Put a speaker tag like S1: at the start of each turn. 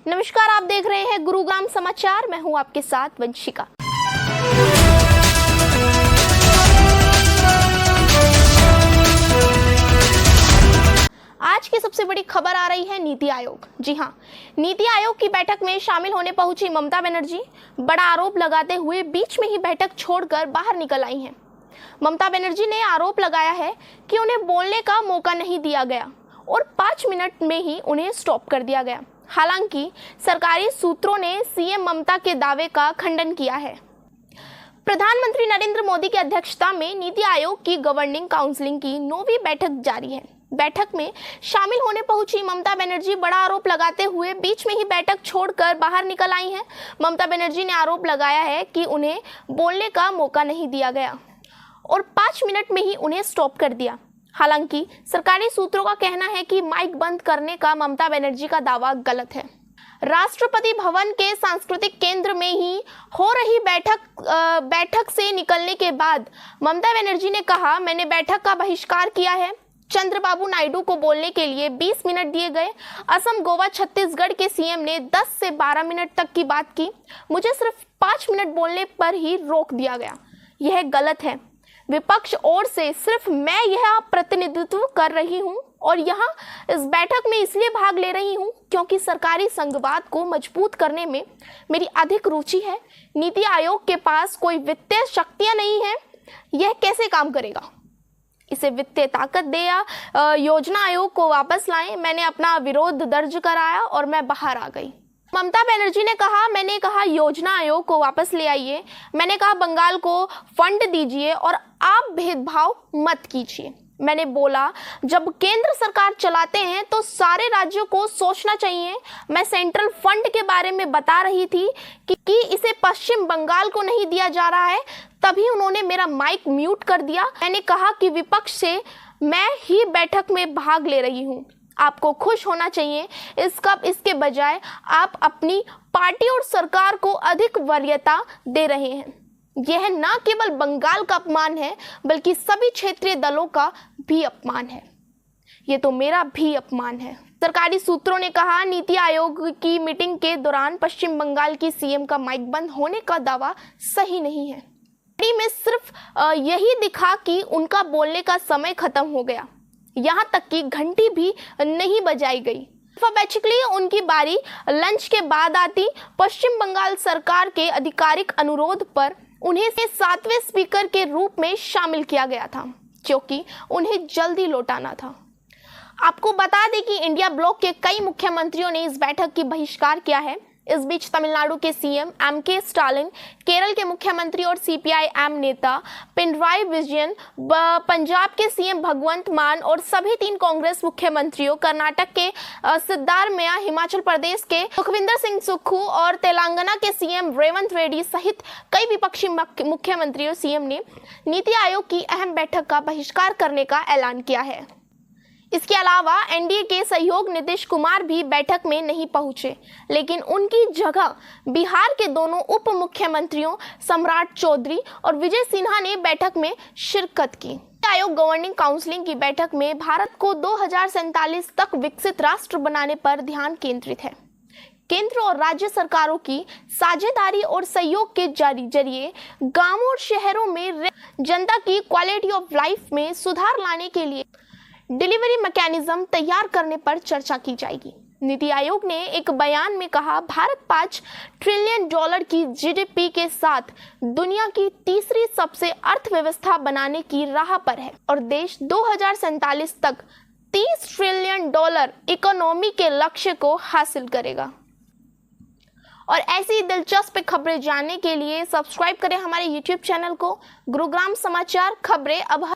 S1: नमस्कार, आप देख रहे हैं गुरुग्राम समाचार। मैं हूं आपके साथ वंशिका। आज की सबसे बड़ी खबर आ रही है नीति आयोग। जी हां, नीति आयोग की बैठक में शामिल होने पहुंची ममता बनर्जी बड़ा आरोप लगाते हुए बीच में ही बैठक छोड़कर बाहर निकल आई हैं। ममता बनर्जी ने आरोप लगाया है कि उन्हें बोलने का मौका नहीं दिया गया और 5 मिनट में ही उन्हें स्टॉप कर दिया गया। हालांकि सरकारी सूत्रों ने सीएम ममता के दावे का खंडन किया है। प्रधानमंत्री नरेंद्र मोदी की अध्यक्षता में नीति आयोग की गवर्निंग काउंसिल की 9वीं बैठक जारी है। बैठक में शामिल होने पहुंची ममता बनर्जी बड़ा आरोप लगाते हुए बीच में ही बैठक छोड़कर बाहर निकल आई हैं। ममता बनर्जी ने आरोप लगाया है कि उन्हें बोलने का मौका नहीं दिया गया और 5 मिनट में ही उन्हें स्टॉप कर दिया। हालांकि सरकारी सूत्रों का कहना है कि माइक बंद करने का ममता बनर्जी का दावा गलत है। राष्ट्रपति भवन के सांस्कृतिक केंद्र में ही हो रही बैठक से निकलने के बाद ममता बनर्जी ने कहा, मैंने बैठक का बहिष्कार किया है। चंद्रबाबू नायडू को बोलने के लिए 20 मिनट दिए गए। असम, गोवा, छत्तीसगढ़ के सीएम ने 10 से 12 मिनट तक की बात की। मुझे सिर्फ 5 मिनट बोलने पर ही रोक दिया गया। यह गलत है। विपक्ष ओर से सिर्फ मैं यह प्रतिनिधित्व कर रही हूं और यहां इस बैठक में इसलिए भाग ले रही हूं क्योंकि सरकारी संघवाद को मजबूत करने में मेरी अधिक रुचि है। नीति आयोग के पास कोई वित्तीय शक्तियां नहीं है। यह कैसे काम करेगा? इसे वित्तीय ताकत दे या योजना आयोग को वापस लाएं। मैंने अपना विरोध दर्ज कराया और मैं बाहर आ गई। ममता बनर्जी ने कहा, मैंने कहा योजना आयोग को वापस ले आइए। मैंने कहा बंगाल को फंड दीजिए और आप भेदभाव मत कीजिए। मैंने बोला जब केंद्र सरकार चलाते हैं तो सारे राज्यों को सोचना चाहिए। मैं सेंट्रल फंड के बारे में बता रही थी कि इसे पश्चिम बंगाल को नहीं दिया जा रहा है, तभी उन्होंने मेरा माइक म्यूट कर दिया। मैंने कहा कि विपक्ष से मैं ही बैठक में भाग ले रही हूँ। आपको खुश होना चाहिए। इसके बजाय आप अपनी पार्टी और सरकार को अधिक वरीयता दे रहे हैं। यह न केवल बंगाल का अपमान है बल्कि सभी क्षेत्रीय दलों का भी अपमान है। ये तो मेरा भी अपमान है। सरकारी सूत्रों ने कहा, नीति आयोग की मीटिंग के दौरान पश्चिम बंगाल की सीएम का माइक बंद होने का दावा सही नहीं है। में सिर्फ यही दिखा कि उनका बोलने का समय खत्म हो गया। यहाँ तक कि घंटी भी नहीं बजाई गई। बेसिकली उनकी बारी लंच के बाद आती। पश्चिम बंगाल सरकार के आधिकारिक अनुरोध पर उन्हें 7वें स्पीकर के रूप में शामिल किया गया था, क्योंकि उन्हें जल्दी लौटाना था। आपको बता दें कि इंडिया ब्लॉक के कई मुख्यमंत्रियों ने इस बैठक की बहिष्कार किया है। इस बीच तमिलनाडु के सीएम एम.के. स्टालिन, केरल के मुख्यमंत्री और सीपीआई-एम नेता पिनराई विजयन, पंजाब के सीएम भगवंत मान और सभी 3 कांग्रेस मुख्यमंत्रियों, कर्नाटक के सिद्धारमैया, हिमाचल प्रदेश के सुखविंदर सिंह सुक्खू और तेलंगाना के सीएम रेवंत रेड्डी सहित कई विपक्षी मुख्यमंत्रियों सीएम ने नीति आयोग की अहम बैठक का बहिष्कार करने का ऐलान किया है। इसके अलावा एनडीए के सहयोग नीतीश कुमार भी बैठक में नहीं पहुंचे, लेकिन उनकी जगह बिहार के दोनों उप मुख्यमंत्रियों सम्राट चौधरी और विजय सिन्हा ने बैठक में शिरकत की। आयोग गवर्निंग काउंसिल की बैठक में भारत को 2047 तक विकसित राष्ट्र बनाने पर ध्यान केंद्रित है। केंद्र और राज्य सरकारों की साझेदारी और सहयोग के जरिए गांवों और शहरों में जनता की क्वालिटी ऑफ लाइफ में सुधार लाने के लिए डिलीवरी मैकेनिज्म तैयार करने पर चर्चा की जाएगी। नीति आयोग ने एक बयान में कहा, भारत $5 ट्रिलियन की जीडीपी के साथ दुनिया की तीसरी सबसे अर्थव्यवस्था बनाने की राह पर है और देश 2047 तक $30 ट्रिलियन इकोनॉमी के लक्ष्य को हासिल करेगा। और ऐसी दिलचस्प खबरें जानने के लिए सब्सक्राइब करें हमारे YouTube चैनल को। गुरुग्राम समाचार खबरें अब